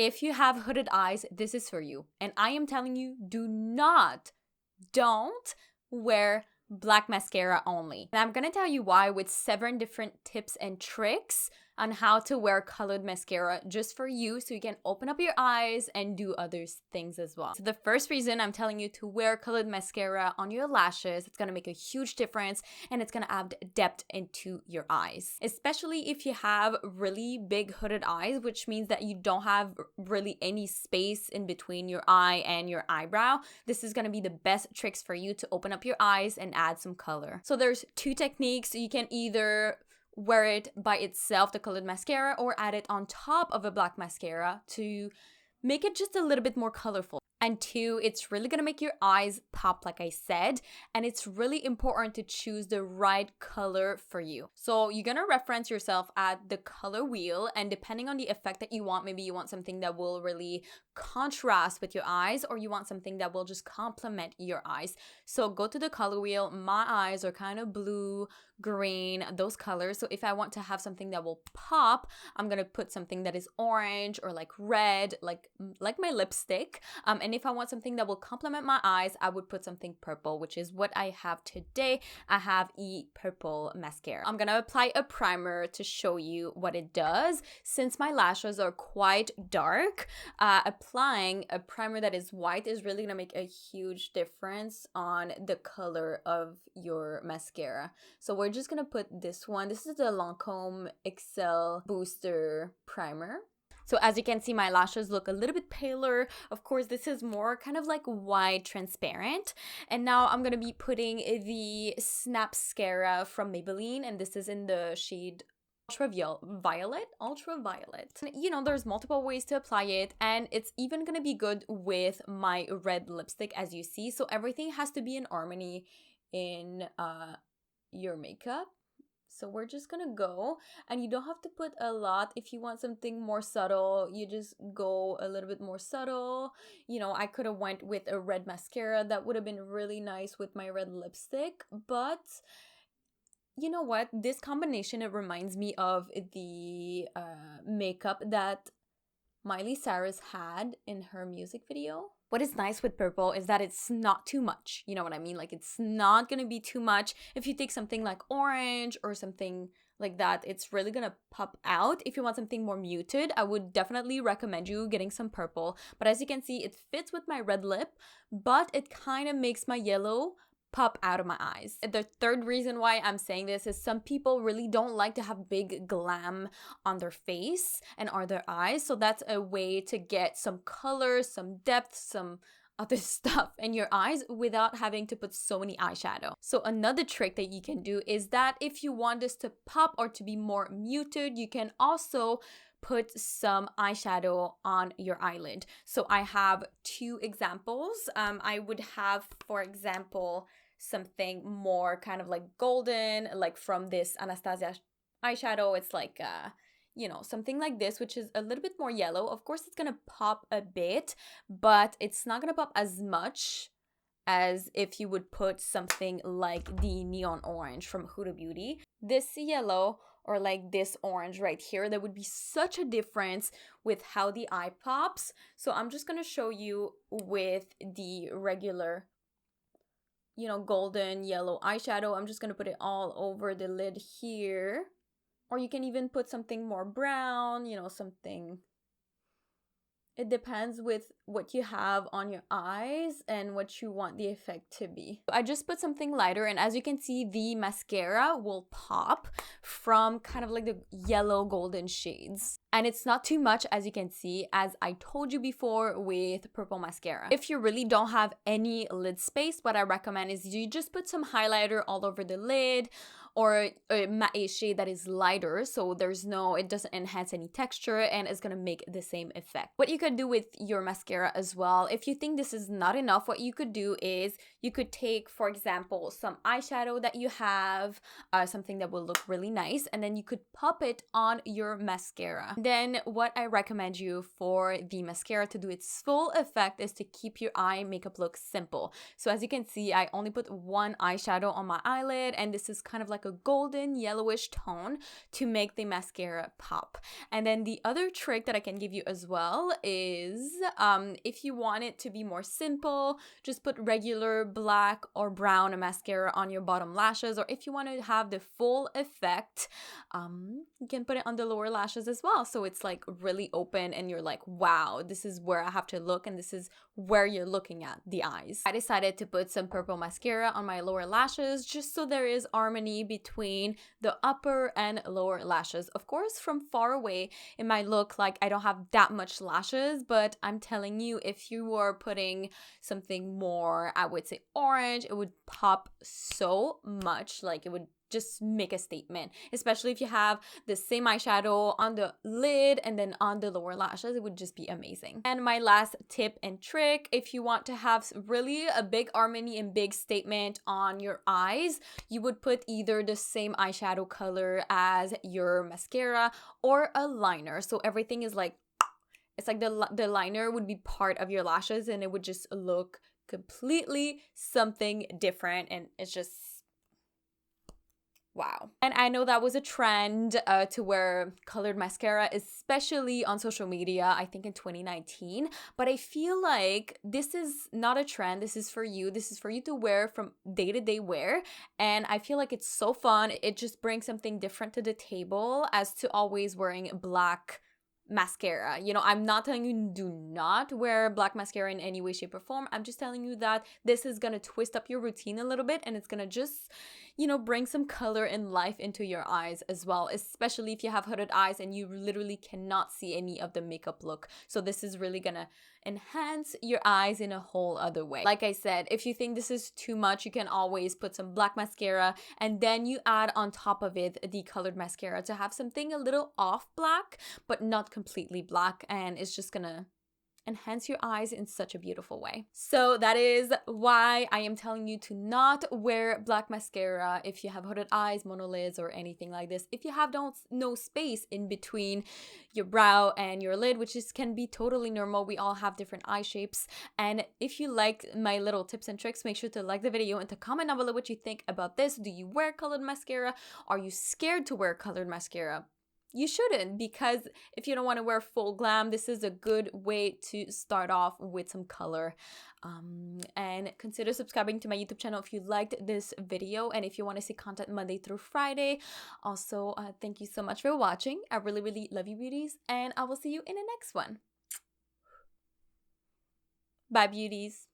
If you have hooded eyes, this is for you. And I am telling you, don't wear black mascara only. And I'm gonna tell you why with 7 different tips and tricks on how to wear colored mascara just for you so you can open up your eyes and do other things as well. So the first reason I'm telling you to wear colored mascara on your lashes, it's gonna make a huge difference and it's gonna add depth into your eyes. Especially if you have really big hooded eyes, which means that you don't have really any space in between your eye and your eyebrow. This is gonna be the best tricks for you to open up your eyes and add some color. So there's 2 techniques. You can either wear it by itself, the colored mascara, or add it on top of a black mascara to make it just a little bit more colorful. And 2, it's really gonna make your eyes pop, like I said, and it's really important to choose the right color for you. So you're gonna reference yourself at the color wheel, and depending on the effect that you want, maybe you want something that will really contrast with your eyes, or you want something that will just complement your eyes. So go to the color wheel. My eyes are kind of blue, green, those colors. So if I want to have something that will pop, I'm gonna put something that is orange or like red, like my lipstick. And if I want something that will complement my eyes, I would put something purple, which is what I have today. I have a purple mascara. I'm gonna apply a primer to show you what it does. Since my lashes are quite dark, applying a primer that is white is really gonna make a huge difference on the color of your mascara. So we're just gonna put this one. This is the Lancome Excel Booster Primer. So as you can see, my lashes look a little bit paler. Of course, this is more kind of like white transparent. And now I'm going to be putting the Snapscara from Maybelline. And this is in the shade Ultraviolet. You know, there's multiple ways to apply it. And it's even going to be good with my red lipstick, as you see. So everything has to be in harmony in your makeup. So we're just gonna go, and you don't have to put a lot. If you want something more subtle, you just go a little bit more subtle. You know, I could have went with a red mascara. That would have been really nice with my red lipstick. But you know what? This combination, it reminds me of the makeup that Miley Cyrus had in her music video. What is nice with purple is that it's not too much. You know what I mean? Like, it's not gonna be too much. If you take something like orange or something like that, it's really gonna pop out. If you want something more muted, I would definitely recommend you getting some purple. But as you can see, it fits with my red lip, but it kind of makes my yellow pop out of my eyes. The third reason why I'm saying this is some people really don't like to have big glam on their face and on their eyes. So that's a way to get some color, some depth, some other stuff in your eyes without having to put so many eyeshadow. So another trick that you can do is that if you want this to pop or to be more muted, you can also put some eyeshadow on your eyelid. So I have 2 examples. I would have, for example, something more kind of like golden, like from this Anastasia eyeshadow. It's like you know, something like this, which is a little bit more yellow. Of course, it's gonna pop a bit, but it's not gonna pop as much as if you would put something like the neon orange from Huda Beauty. This yellow or like this orange right here, there would be such a difference with how the eye pops. So I'm just gonna show you with the regular, you know, golden yellow eyeshadow. I'm just gonna put it all over the lid here. Or you can even put something more brown, you know, something. It depends with what you have on your eyes and what you want the effect to be. I just put something lighter, and as you can see, the mascara will pop from kind of like the yellow golden shades. And it's not too much, as you can see, as I told you before with purple mascara. If you really don't have any lid space, what I recommend is you just put some highlighter all over the lid, or a matte shade that is lighter, so it doesn't enhance any texture and it's gonna make the same effect. What you could do with your mascara as well, if you think this is not enough, what you could do is you could take, for example, some eyeshadow that you have, something that will look really nice, and then you could pop it on your mascara. Then what I recommend you for the mascara to do its full effect is to keep your eye makeup look simple. So as you can see, I only put one eyeshadow on my eyelid, and this is kind of like a golden yellowish tone to make the mascara pop. And then the other trick that I can give you as well is if you want it to be more simple, just put regular black or brown mascara on your bottom lashes, or if you want to have the full effect, you can put it on the lower lashes as well, so it's like really open and you're like, wow, this is where I have to look and this is where you're looking at the eyes. I decided to put some purple mascara on my lower lashes just so there is harmony between the upper and lower lashes. Of course, from far away it might look like I don't have that much lashes, but I'm telling you, if you were putting something more, I would say orange, it would pop so much. Like, it would just make a statement, especially if you have the same eyeshadow on the lid and then on the lower lashes. It would just be amazing. And my last tip and trick, if you want to have really a big harmony and big statement on your eyes, you would put either the same eyeshadow color as your mascara or a liner, so everything is like, it's like the liner would be part of your lashes and it would just look completely something different, and it's just wow. And I know that was a trend to wear colored mascara, especially on social media, I think in 2019. But I feel like this is not a trend. This is for you. This is for you to wear from day to day wear. And I feel like it's so fun. It just brings something different to the table as to always wearing black mascara. You know, I'm not telling you do not wear black mascara in any way, shape, or form. I'm just telling you that this is gonna twist up your routine a little bit, and it's gonna just, you know, bring some color and life into your eyes as well, especially if you have hooded eyes and you literally cannot see any of the makeup look. So this is really gonna enhance your eyes in a whole other way. Like I said, if you think this is too much, you can always put some black mascara and then you add on top of it the colored mascara to have something a little off black but not completely black, and it's just gonna enhance your eyes in such a beautiful way. So that is why I am telling you to not wear black mascara if you have hooded eyes, monolids, or anything like this. If you have no space in between your brow and your lid, which can be totally normal. We all have different eye shapes. And if you liked my little tips and tricks, make sure to like the video and to comment down below what you think about this. Do you wear colored mascara? Are you scared to wear colored mascara? You shouldn't, because if you don't want to wear full glam, this is a good way to start off with some color. And consider subscribing to my YouTube channel if you liked this video and if you want to see content Monday through Friday. Also, thank you so much for watching. I really, really love you, beauties, and I will see you in the next one. Bye, beauties.